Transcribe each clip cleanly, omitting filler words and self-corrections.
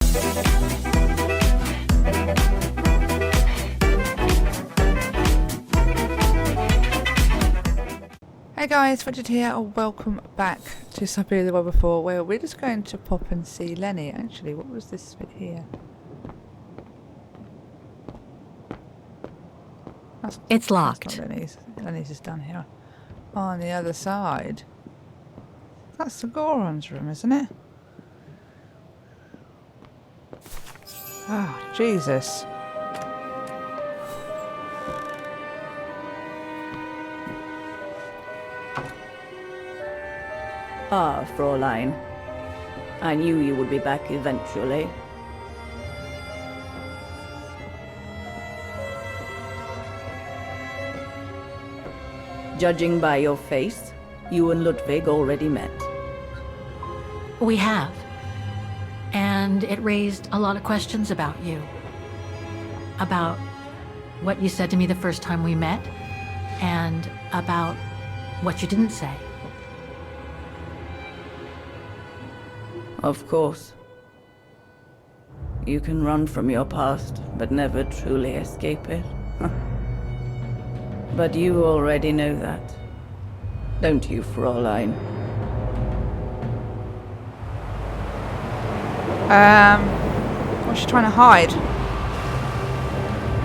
Hey guys, Vaghen here, and welcome back to Syberia the World Before, where we're just going to pop and see Lenny. Actually, what was this bit here? It's locked. That's not Lenny's. Lenny's is down here. On the other side. That's the Goron's room, isn't it? Oh, Jesus. Ah, Fräulein. I knew you would be back eventually. Judging by your face, you and Ludwig already met. We have. And it raised a lot of questions about you. About what you said to me the first time we met, and about what you didn't say. Of course. You can run from your past, but never truly escape it. But you already know that. Don't you, Fräulein? What's she trying to hide?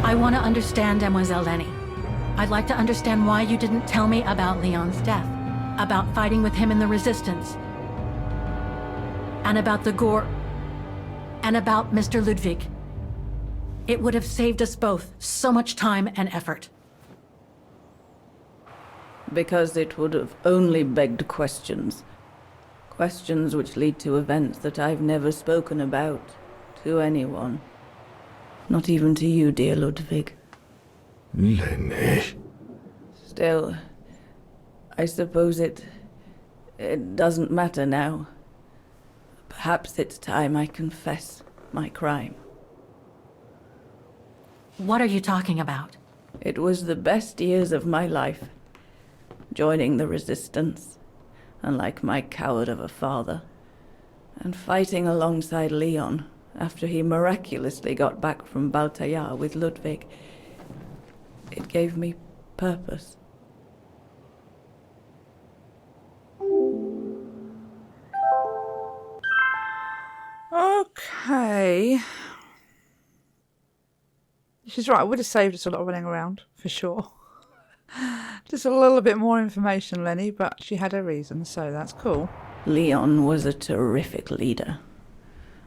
I want to understand Mademoiselle Lenny. I'd like to understand why you didn't tell me about Leon's death, about fighting with him in the Resistance, and about the Gore, and about Mr. Ludwig. It would have saved us both so much time and effort. Because it would have only begged questions. Questions which lead to events that I've never spoken about to anyone. Not even to you, dear Ludwig. Lenny. Still, I suppose it doesn't matter now. Perhaps it's time I confess my crime. What are you talking about? It was the best years of my life. Joining the Resistance, unlike my coward of a father, and fighting alongside Leon after he miraculously got back from Baltaya with Ludwig. It gave me purpose. Okay. She's right, I would have saved us a lot of running around, for sure. Just a little bit more information, Lenny, but she had her reasons, so that's cool. Leon was a terrific leader.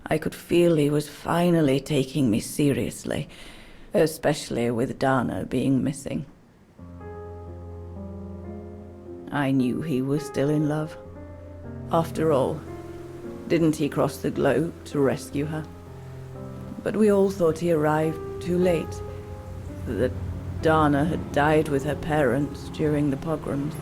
I could feel he was finally taking me seriously, especially with Dana being missing. I knew he was still in love. After all, didn't he cross the globe to rescue her? But we all thought he arrived too late, that Dana had died with her parents during the pogroms.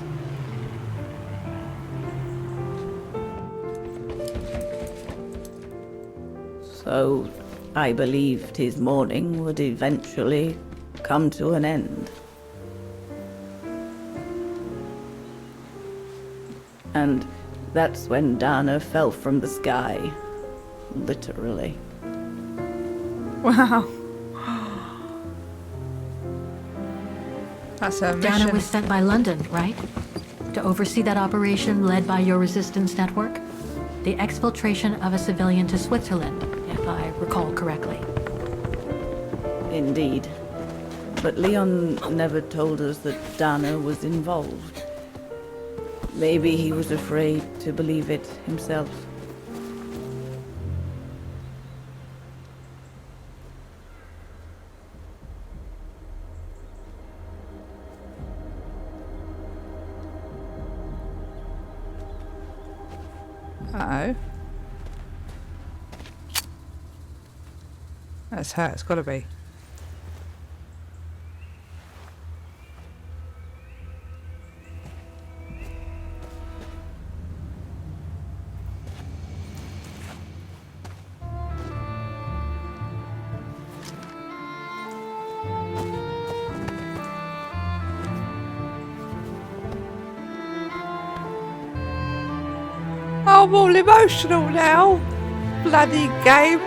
So I believed his mourning would eventually come to an end. And that's when Dana fell from the sky, literally. Wow. That's her mission. Dana was sent by London, right? To oversee that operation led by your Resistance network? The exfiltration of a civilian to Switzerland, if I recall correctly. Indeed. But Leon never told us that Dana was involved. Maybe he was afraid to believe it himself. Uh-oh. That's her, it's gotta be. I'm all emotional now. Bloody game.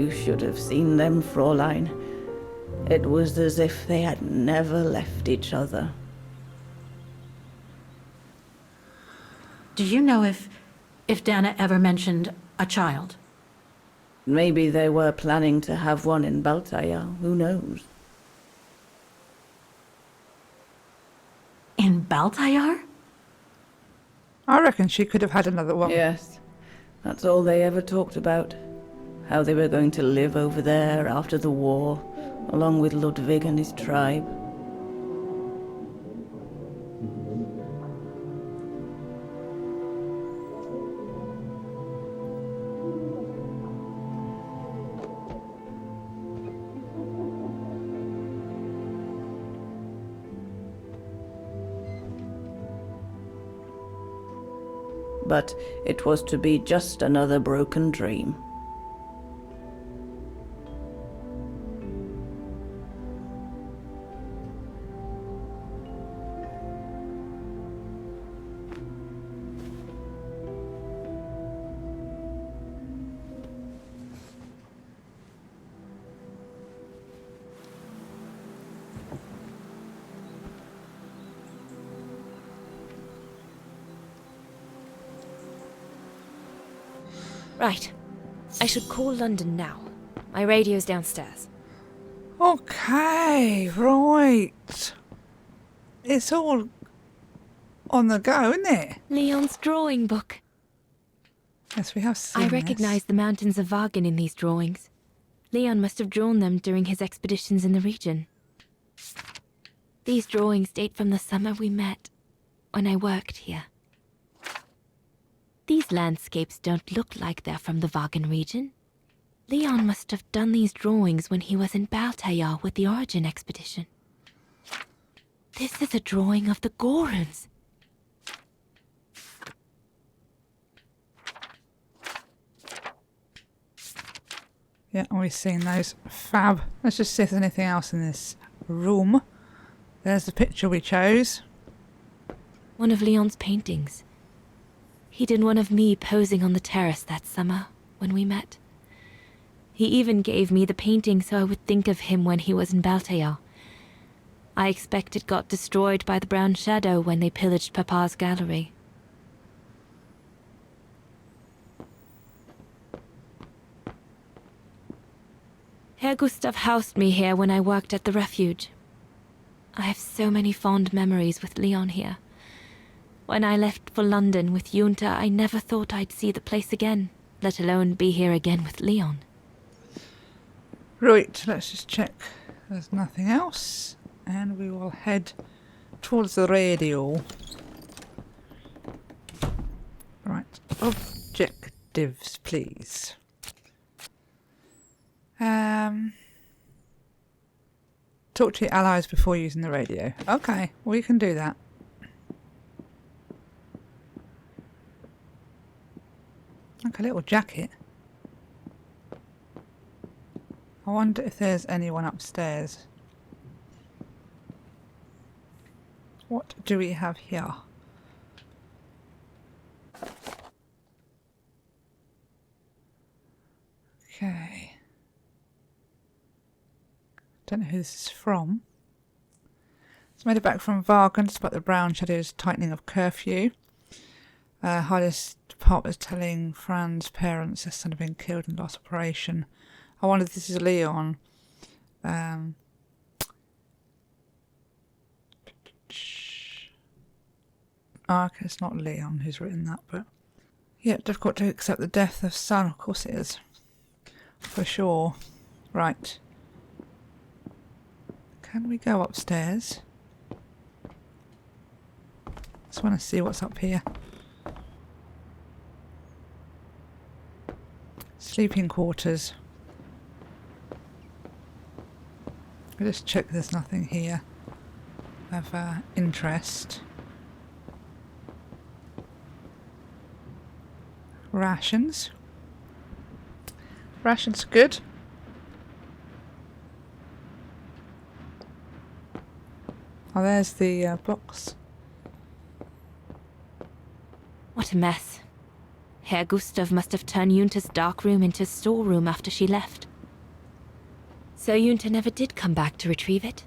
You should have seen them, Fräulein. It was as if they had never left each other. Do you know if Dana ever mentioned a child? Maybe they were planning to have one in Baltaya, who knows? In Baltayar? I reckon she could have had another one. Yes, that's all they ever talked about. How they were going to live over there after the war, along with Ludwig and his tribe. But it was to be just another broken dream. Right. I should call London now. My radio's downstairs. Okay, right. It's all on the go, isn't it? Leon's drawing book. Yes, we have seen I this. recognize the mountains of Vaghen in these drawings. Leon must have drawn them during his expeditions in the region. These drawings date from the summer we met, when I worked here. These landscapes don't look like they're from the Vaghen region. Leon must have done these drawings when he was in Baltayar with the Origin expedition. This is a drawing of the Goruns. Yeah, we've seen those. Fab. Let's just see if there's anything else in this room. There's the picture we chose. One of Leon's paintings. He did one of me posing on the terrace that summer when we met. He even gave me the painting so I would think of him when he was in Baltayar. I expect it got destroyed by the Brown Shadow when they pillaged Papa's gallery. Herr Gustav housed me here when I worked at the refuge. I have so many fond memories with Leon here. When I left for London with Junta, I never thought I'd see the place again, let alone be here again with Leon. Right, let's just check there's nothing else. And we will head towards the radio. Right, objectives, please. Talk to your allies before using the radio. Okay, we can do that. Like a little jacket. I wonder if there's anyone upstairs. What do we have here? Okay. Don't know who this is from. It's made it back from Vaghen despite the Brown Shadow's tightening of curfew. Hardest part was telling Fran's parents their son had been killed in the last operation. I wonder if this is Leon. Okay, it's not Leon who's written that, but yeah, difficult to accept the death of son. Of course it is, for sure. Right. Can we go upstairs? Just want to see what's up here. Sleeping quarters. I'll just check there's nothing here of interest. Rations. Rations good. Oh, there's the box. What a mess. Herr Gustav must have turned Junta's dark room into a storeroom after she left. So Yunta never did come back to retrieve it?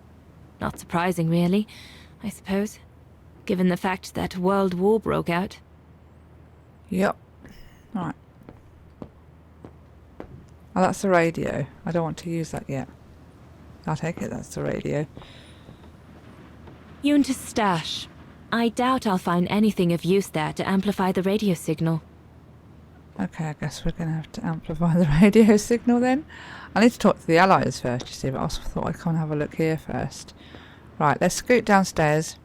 Not surprising, really, I suppose, given the fact that World War broke out. Yep. Right. Oh, that's the radio. I don't want to use that yet. I'll take it, that's the radio. Yunta's stash. I doubt I'll find anything of use there to amplify the radio signal. Okay, I guess we're going to have to amplify the radio signal then. I need to talk to the Allies first, you see, but I also thought I'd come and have a look here first. Right, let's scoot downstairs.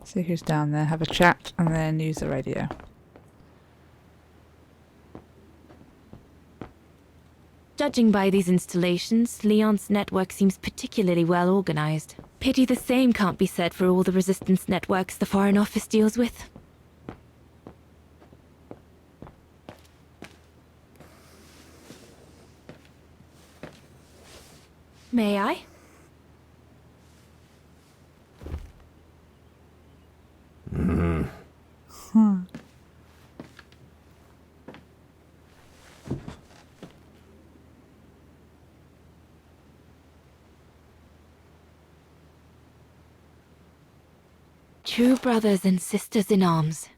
See who's down there, have a chat, and then use the radio. Judging by these installations, Leon's network seems particularly well organized. Pity the same can't be said for all the resistance networks the Foreign Office deals with. May I? True brothers and sisters in arms.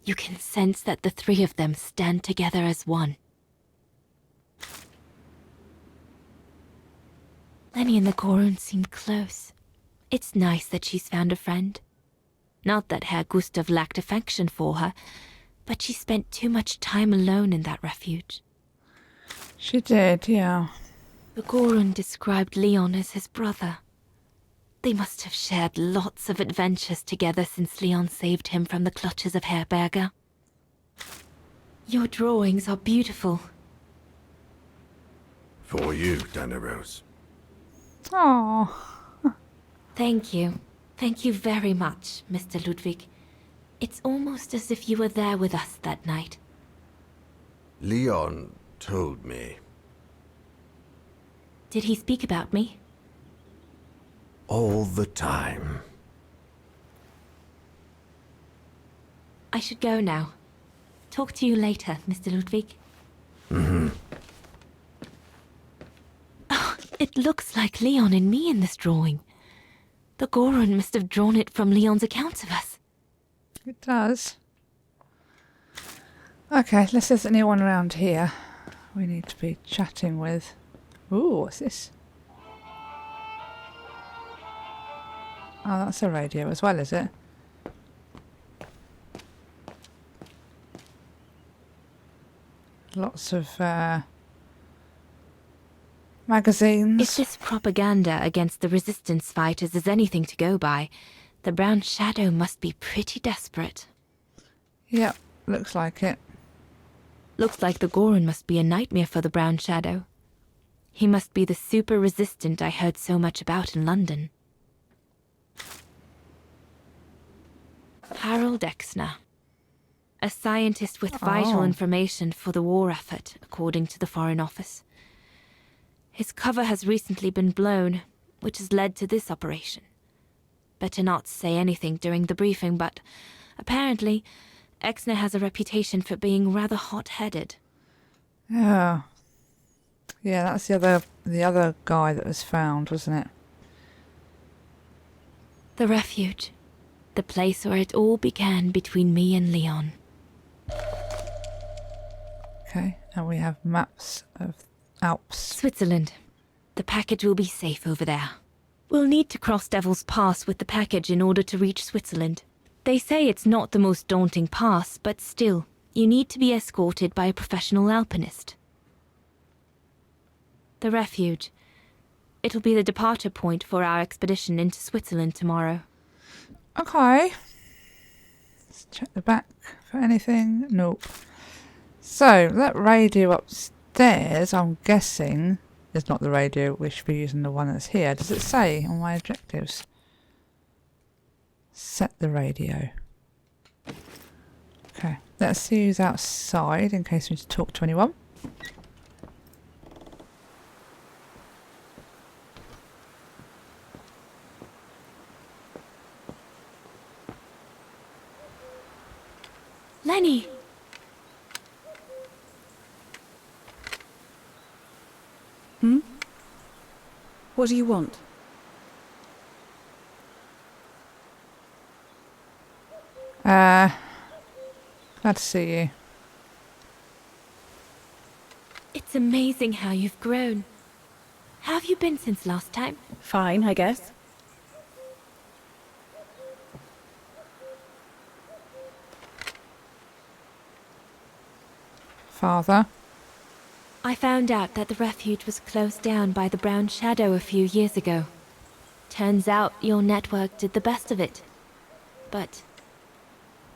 You can sense that the three of them stand together as one. Lenny and the Gorun seem close. It's nice that she's found a friend. Not that Herr Gustav lacked affection for her, but she spent too much time alone in that refuge. She did, yeah. The Gorun described Leon as his brother. They must have shared lots of adventures together since Leon saved him from the clutches of Herberger. Your drawings are beautiful. For you, Dana Rose. Oh. Thank you. Thank you very much, Mr. Ludwig. It's almost as if you were there with us that night. Leon told me. Did he speak about me? All the time. I should go now. Talk to you later, Mr. Ludwig. Oh, it looks like Leon and me in this drawing. The Gorun must have drawn it from Leon's accounts of us. It does. Okay, let's see if there's anyone around here we need to be chatting with. Ooh, what's this? Oh, that's a radio as well, is it? Lots of magazines. If this propaganda against the resistance fighters is anything to go by, the Brown Shadow must be pretty desperate. Yep, looks like it. Looks like the Gorun must be a nightmare for the Brown Shadow. He must be the super resistant I heard so much about in London. Harold Exner. A scientist with vital information for the war effort, according to the Foreign Office. His cover has recently been blown, which has led to this operation. Better not say anything during the briefing, but apparently Exner has a reputation for being rather hot-headed. Yeah. Yeah, that's the other guy that was found, wasn't it? The refuge. The place where it all began between me and Leon. Okay, and we have maps of Alps. Switzerland. The package will be safe over there. We'll need to cross Devil's Pass with the package in order to reach Switzerland. They say it's not the most daunting pass, but still, you need to be escorted by a professional alpinist. The refuge. It'll be the departure point for our expedition into Switzerland tomorrow. Okay. Let's check the back for anything. Nope. So, that radio upstairs, I'm guessing, is not the radio. We should be using the one that's here. Does it say on my objectives? Set the radio. Okay, let's see who's outside in case we need to talk to anyone. Lenny! What do you want? Glad to see you. It's amazing how you've grown. How have you been since last time? Fine, I guess. Father? I found out that the refuge was closed down by the Brown Shadow a few years ago. Turns out your network did the best of it. But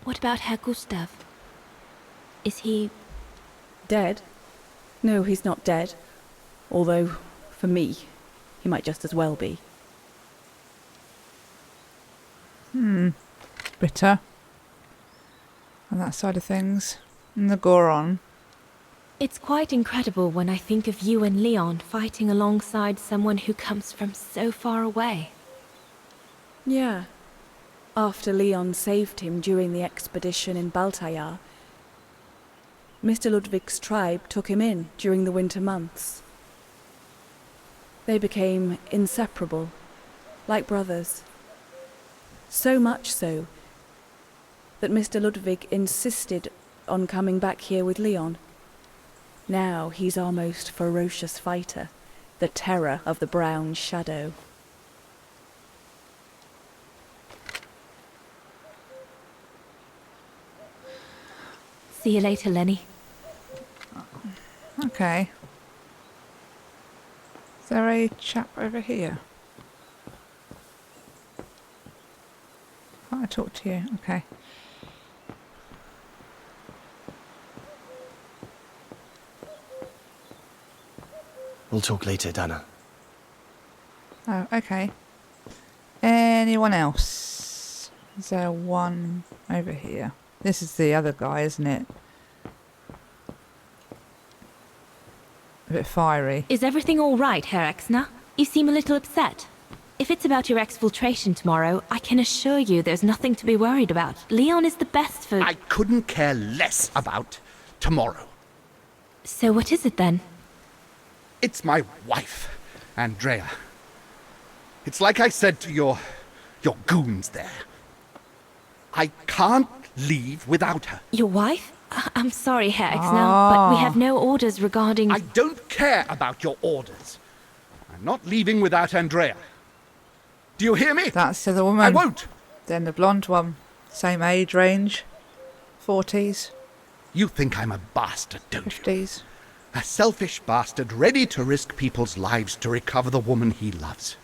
what about Herr Gustav? Is he... Dead? No, he's not dead. Although, for me, he might just as well be. Bitter. On that side of things. And the Goron. It's quite incredible when I think of you and Leon fighting alongside someone who comes from so far away. Yeah. After Leon saved him during the expedition in Baltayar, Mr. Ludwig's tribe took him in during the winter months. They became inseparable, like brothers. So much so that Mr. Ludwig insisted on coming back here with Leon. Now he's our most ferocious fighter, the terror of the Brown Shadow. See you later, Lenny. Okay. Is there a chap over here? Can't I talk to you? Okay. We'll talk later, Dana. Oh, okay. Anyone else? Is there one over here? This is the other guy, isn't it? A bit fiery. Is everything all right, Herr Exner? You seem a little upset. If it's about your exfiltration tomorrow, I can assure you there's nothing to be worried about. Leon is the best for... I couldn't care less about tomorrow. So what is it then? It's my wife, Andrea. It's like I said to your goons there. I can't leave without her. Your wife? I'm sorry, Herr Exner, but we have no orders regarding... I don't care about your orders. I'm not leaving without Andrea. Do you hear me? That's the other woman. I won't. Then the blonde one. Same age range. 40s. You think I'm a bastard, don't you? 50s. A selfish bastard ready to risk people's lives to recover the woman he loves.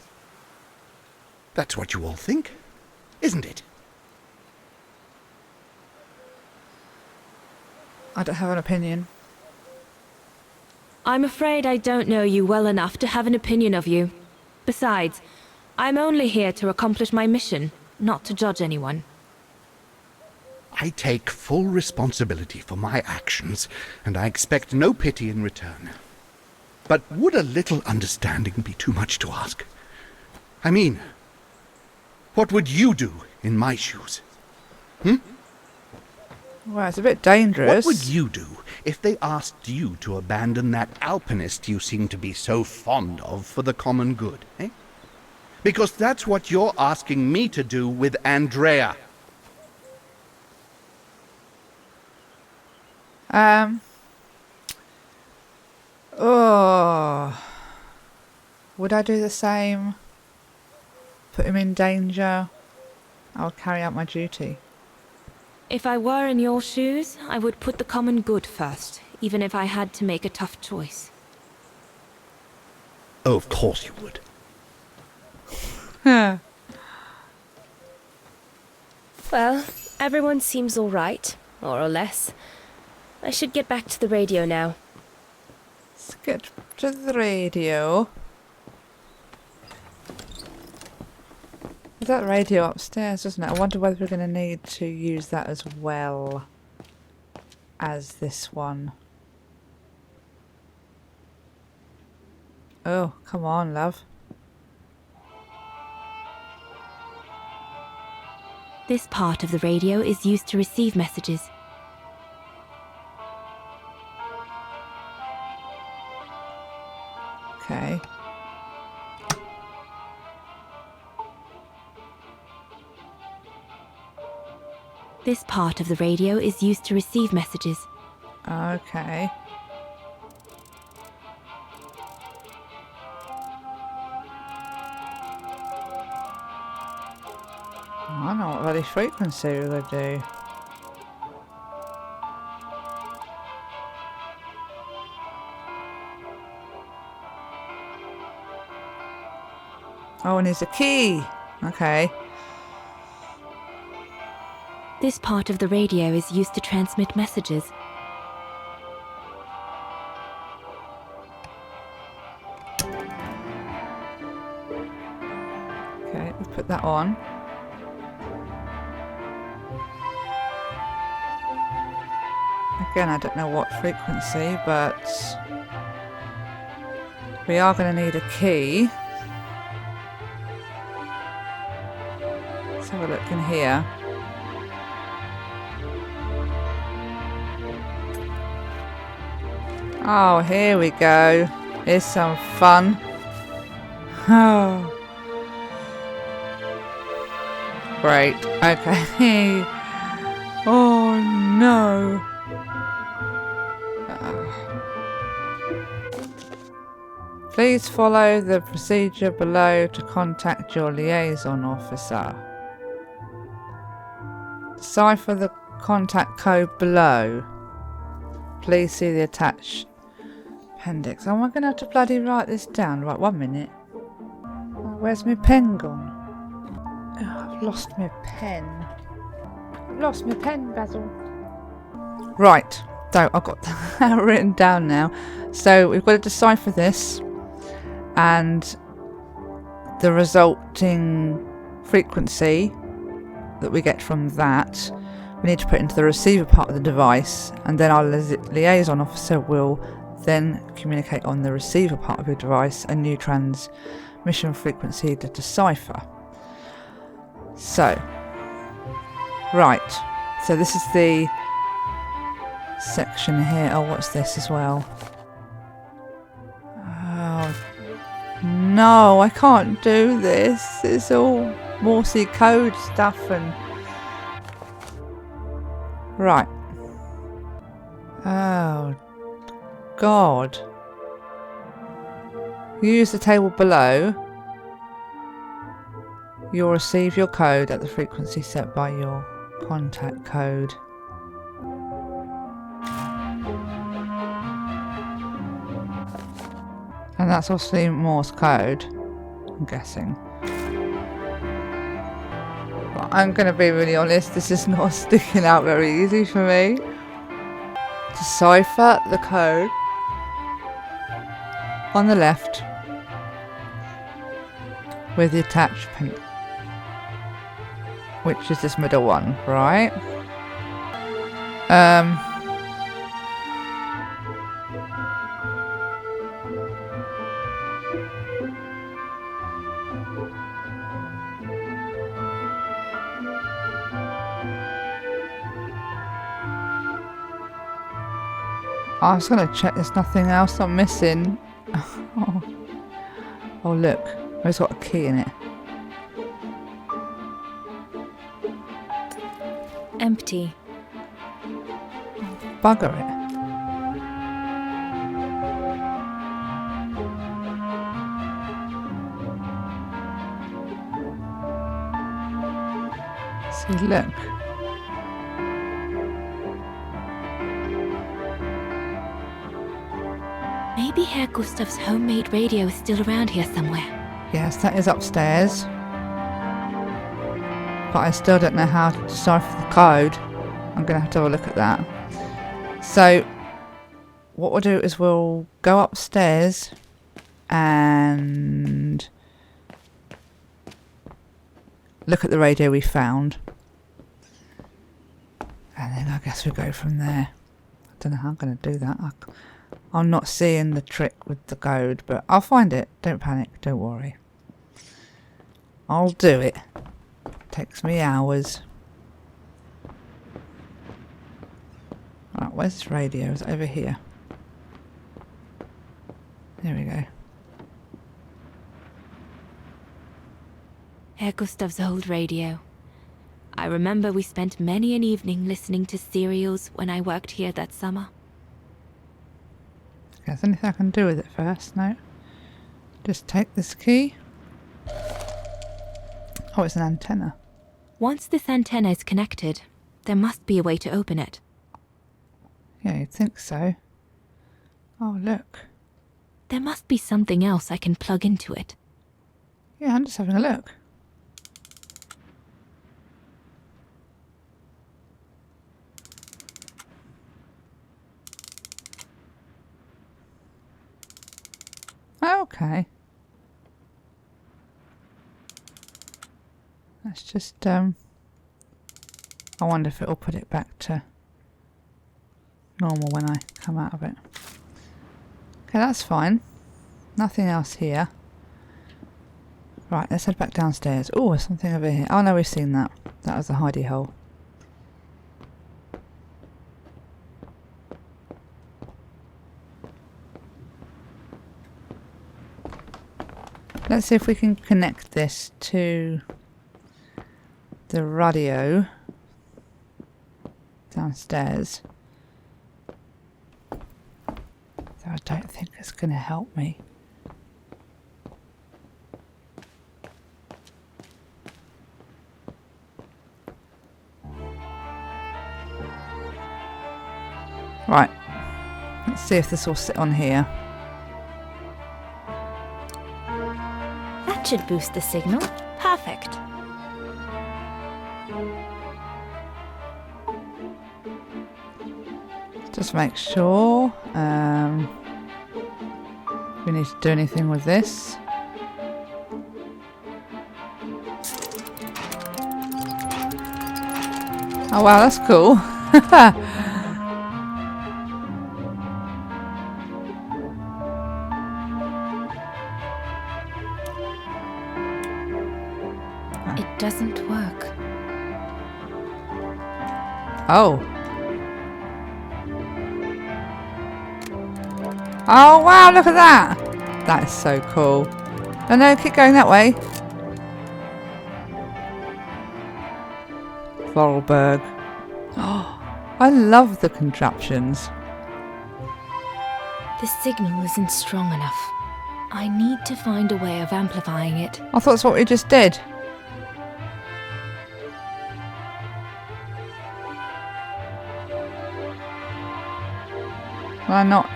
That's what you all think, isn't it? I don't have an opinion. I'm afraid I don't know you well enough to have an opinion of you. Besides, I'm only here to accomplish my mission, not to judge anyone. I take full responsibility for my actions, and I expect no pity in return. But would a little understanding be too much to ask? I mean, what would you do in my shoes? Well, it's a bit dangerous. What would you do if they asked you to abandon that alpinist you seem to be so fond of for the common good, eh? Because that's what you're asking me to do with Andrea. Oh. Would I do the same? Put him in danger? I'll carry out my duty. If I were in your shoes, I would put the common good first, even if I had to make a tough choice. Oh, of course you would. Well, everyone seems all right, more or less. I should get back to the radio now. Let's get to the radio. There's that radio upstairs, isn't it? I wonder whether we're going to need to use that as well as this one. Oh, come on, love. This part of the radio is used to receive messages. Okay. This part of the radio is used to receive messages. Okay. I know what bloody frequency they do. Oh, and there's a key. Okay. This part of the radio is used to transmit messages. Okay, we put that on. Again, I don't know what frequency, but we are going to need a key. Let's have a look in here. Oh, here we go. Here's some fun. Oh. Great. Okay. Oh no. Please follow the procedure below to contact your liaison officer. Decipher the contact code below. Please see the attached appendix. Am I going to have to bloody write this down? Right, 1 minute. Oh, where's my pen gone? Oh, I've lost my pen. I've lost my pen, Basil. Right, so I've got that written down now. So we've got to decipher this, and the resulting frequency that we get from that we need to put into the receiver part of the device, and then our liaison officer will then communicate on the receiver part of your device a new transmission frequency to decipher. So, right, so this is the section here. Oh, what's this as well? Oh, no, I can't do this. It's all Morse code stuff and... Right. Oh, God. Use the table below. You'll receive your code at the frequency set by your contact code. And that's obviously Morse code, I'm guessing. But I'm going to be really honest, this is not sticking out very easy for me. Decipher the code on the left with the attached pen, which is this middle one, right? I was going to check there's nothing else I'm missing. Oh look, it's got a key in it. Empty. Bugger it. See, look. Maybe Herr Gustav's homemade radio is still around here somewhere. Yes, that is upstairs. But I still don't know how to decipher the code. I'm going to have to have a look at that. So, what we'll do is we'll go upstairs and look at the radio we found. And then I guess we'll go from there. I don't know how I'm going to do that. I'm not seeing the trick with the code, but I'll find it. Don't panic, don't worry. I'll do it. Takes me hours. Right, where's this radio? Is it over here? There we go. Herr Gustav's old radio. I remember we spent many an evening listening to serials when I worked here that summer. Okay, is there anything I can do with it first? No. Just take this key. Oh, it's an antenna. Once this antenna is connected, there must be a way to open it. Yeah, you'd think so. Oh, look. There must be something else I can plug into it. Yeah, I'm just having a look. Okay. Let's just, I wonder if it'll put it back to normal when I come out of it. Okay, that's fine. Nothing else here. Right, let's head back downstairs. Oh, there's something over here. Oh no, we've seen that. That was a hidey hole. Let's see if we can connect this to the radio downstairs. Though I don't think it's going to help me. Right. Let's see if this will sit on here. That should boost the signal. Perfect. Just make sure we need to do anything with this. Oh wow, that's cool. It doesn't work. Oh. Oh wow, look at that! That is so cool. Oh no, keep going that way. Vorarlberg. Oh, I love the contraptions. The signal isn't strong enough. I need to find a way of amplifying it. I thought that's what we just did. Why not,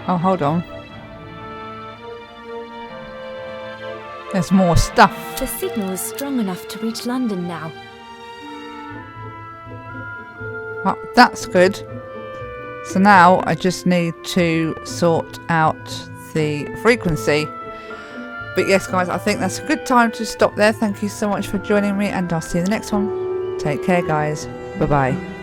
Oh, hold on. There's more stuff. The signal is strong enough to reach London now. Oh, that's good. So now I just need to sort out the frequency. But yes, guys, I think that's a good time to stop there. Thank you so much for joining me, and I'll see you in the next one. Take care, guys. Bye-bye.